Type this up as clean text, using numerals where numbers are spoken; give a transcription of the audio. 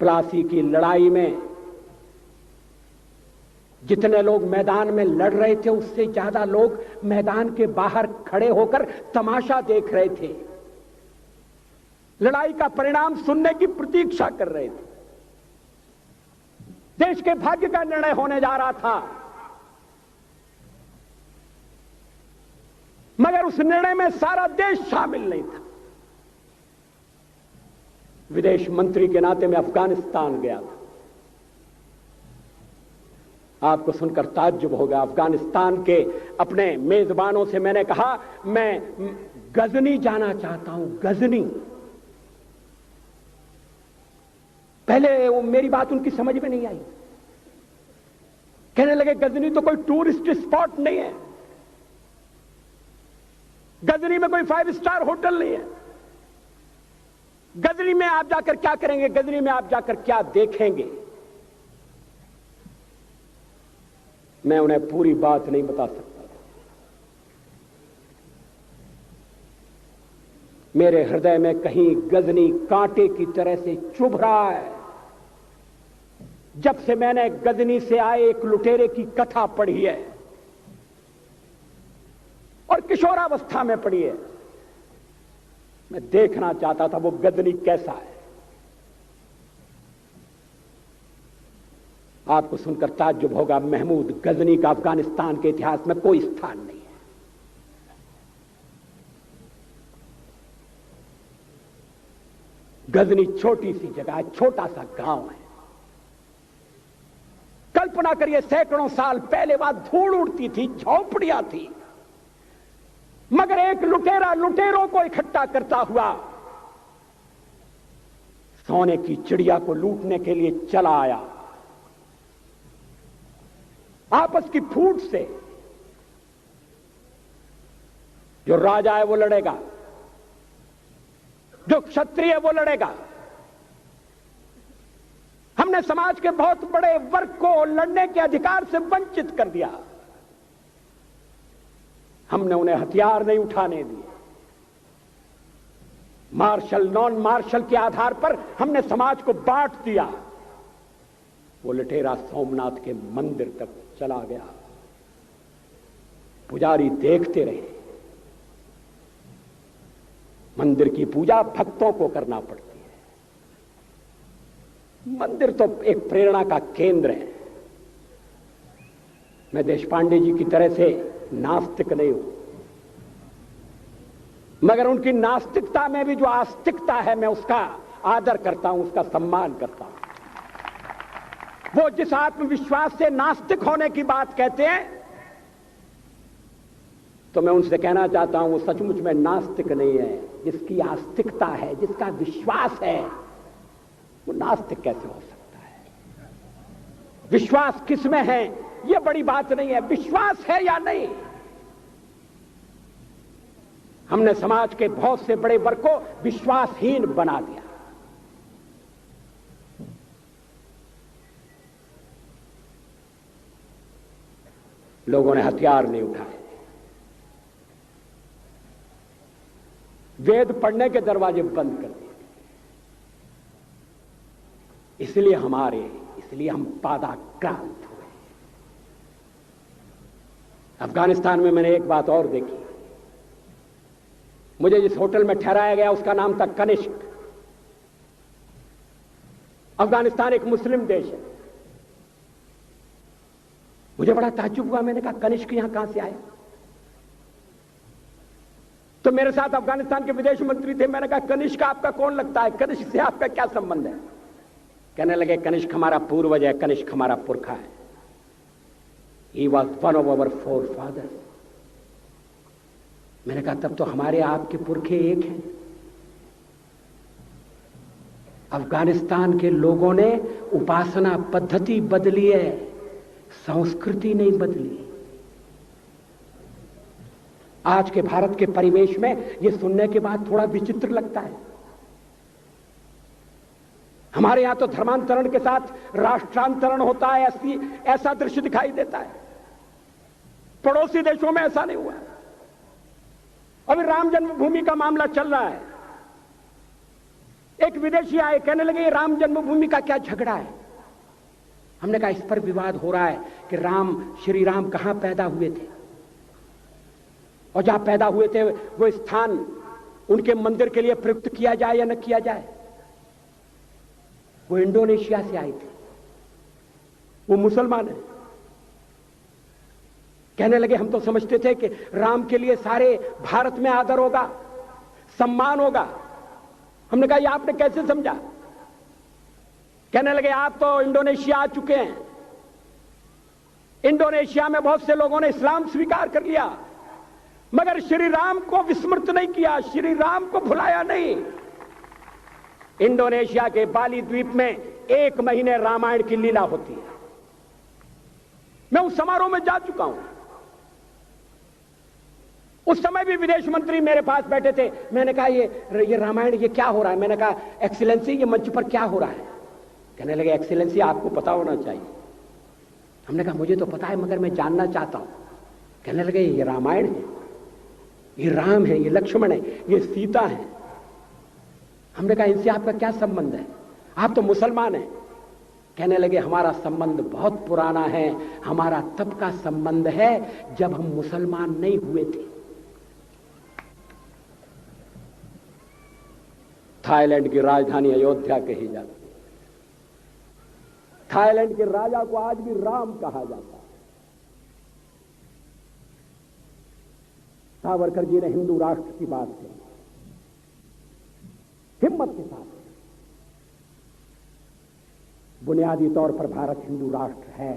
प्लासी की लड़ाई में जितने लोग मैदान में लड़ रहे थे उससे ज्यादा लोग मैदान के बाहर खड़े होकर तमाशा देख रहे थे, लड़ाई का परिणाम सुनने की प्रतीक्षा कर रहे थे। देश के भाग्य का निर्णय होने जा रहा था, मगर उस निर्णय में सारा देश शामिल नहीं था। विदेश मंत्री के नाते मैं अफगानिस्तान गया था। आपको सुनकर ताज्जुब होगा, अफगानिस्तान के अपने मेजबानों से मैंने कहा मैं गजनी जाना चाहता हूं, गजनी। पहले वो मेरी बात उनकी समझ में नहीं आई, कहने लगे गजनी तो कोई टूरिस्ट स्पॉट नहीं है, गजनी में कोई 5 स्टार होटल नहीं है, गजनी में आप जाकर क्या करेंगे, गजनी में आप जाकर क्या देखेंगे। मैं उन्हें पूरी बात नहीं बता सकता। मेरे हृदय में कहीं गजनी कांटे की तरह से चुभ रहा है। जब से मैंने गजनी से आए एक लुटेरे की कथा पढ़ी है और किशोरावस्था में पढ़ी है, मैं देखना चाहता था वो गजनी कैसा है। आपको सुनकर ताज्जुब होगा, महमूद गजनी का अफगानिस्तान के इतिहास में कोई स्थान नहीं है। गजनी छोटी सी जगह है, छोटा सा गांव है। कल्पना करिए सैकड़ों साल पहले वहां धूल उड़ती थी, झोंपड़ियां थी, मगर एक लुटेरा लुटेरों को इकट्ठा करता हुआ सोने की चिड़िया को लूटने के लिए चला आया। आपस की फूट से जो राजा है वो लड़ेगा, जो क्षत्रिय है वो लड़ेगा। हमने समाज के बहुत बड़े वर्ग को लड़ने के अधिकार से वंचित कर दिया। हमने उन्हें हथियार नहीं उठाने दिए। मार्शल नॉन मार्शल के आधार पर हमने समाज को बांट दिया। वो लुटेरा सोमनाथ के मंदिर तक चला गया, पुजारी देखते रहे। मंदिर की पूजा भक्तों को करना पड़ती है, मंदिर तो एक प्रेरणा का केंद्र है। मैं देशपांडे जी की तरह से नास्तिक नहीं हूं, मगर उनकी नास्तिकता में भी जो आस्तिकता है मैं उसका आदर करता हूं, उसका सम्मान करता हूं। वो जिस आत्मविश्वास से नास्तिक होने की बात कहते हैं, तो मैं उनसे कहना चाहता हूं वो सचमुच में नास्तिक नहीं है। जिसकी आस्तिकता है, जिसका विश्वास है, वो नास्तिक कैसे हो सकता है। विश्वास किस में है यह बड़ी बात नहीं है, विश्वास है या नहीं। हमने समाज के बहुत से बड़े वर्ग को विश्वासहीन बना दिया। लोगों ने हथियार नहीं उठाए, वेद पढ़ने के दरवाजे बंद कर दिए। इसलिए हम पादाक्रांत हुए। अफगानिस्तान में मैंने एक बात और देखी। मुझे जिस होटल में ठहराया गया उसका नाम था कनिष्क। अफगानिस्तान एक मुस्लिम देश है। मुझे बड़ा ताज्जुब हुआ, मैंने कहा कनिष्क यहां कहां से आया। तो मेरे साथ अफगानिस्तान के विदेश मंत्री थे। मैंने कहा कनिष्क आपका कौन लगता है, कनिष्क से आपका क्या संबंध है। कहने लगे कनिष्क हमारा पूर्वज है, कनिष्क हमारा पुरखा है। He was one of our forefathers. मैंने कहा तब तो हमारे आपके पुरखे एक हैं। अफगानिस्तान के लोगों ने उपासना पद्धति बदली है, संस्कृति नहीं बदली। आज के भारत के परिवेश में यह सुनने के बाद थोड़ा विचित्र लगता है। हमारे यहां तो धर्मांतरण के साथ राष्ट्रांतरण होता है, ऐसा दृश्य दिखाई देता है। पड़ोसी देशों में ऐसा नहीं हुआ। अभी राम जन्मभूमि का मामला चल रहा है। एक विदेशी आए, कहने लगे राम जन्मभूमि का क्या झगड़ा है। हमने कहा इस पर विवाद हो रहा है कि श्री राम कहां पैदा हुए थे, और जहां पैदा हुए थे वो स्थान उनके मंदिर के लिए प्रयुक्त किया जाए या न किया जाए। वो इंडोनेशिया से आए थे, वो मुसलमान है। कहने लगे हम तो समझते थे कि राम के लिए सारे भारत में आदर होगा, सम्मान होगा। हमने कहा ये आपने कैसे समझा। कहने लगे आप तो इंडोनेशिया आ चुके हैं, इंडोनेशिया में बहुत से लोगों ने इस्लाम स्वीकार कर लिया, मगर श्री राम को विस्मृत नहीं किया, श्री राम को भुलाया नहीं। इंडोनेशिया के बाली द्वीप में 1 महीने रामायण की लीला होती है। मैं उस समारोह में जा चुका हूं। उस समय भी विदेश मंत्री मेरे पास बैठे थे। मैंने कहा ये रामायण ये क्या हो रहा है। मैंने कहा एक्सीलेंसी ये मंच पर क्या हो रहा है। कहने लगे एक्सीलेंसी आपको पता होना चाहिए। हमने कहा मुझे तो पता है मगर मैं जानना चाहता हूं। कहने लगे ये रामायण है, ये राम है, ये लक्ष्मण है, ये सीता है। हमने कहा इनसे आपका क्या संबंध है, आप तो मुसलमान हैं। कहने लगे हमारा संबंध बहुत पुराना है, हमारा तब का संबंध है जब हम मुसलमान नहीं हुए थे। थाईलैंड की राजधानी अयोध्या कही जाती है। थाईलैंड के राजा को आज भी राम कहा जाता है। सावरकर जी ने हिंदू राष्ट्र की बात कही हिम्मत के साथ। बुनियादी तौर पर भारत हिंदू राष्ट्र है,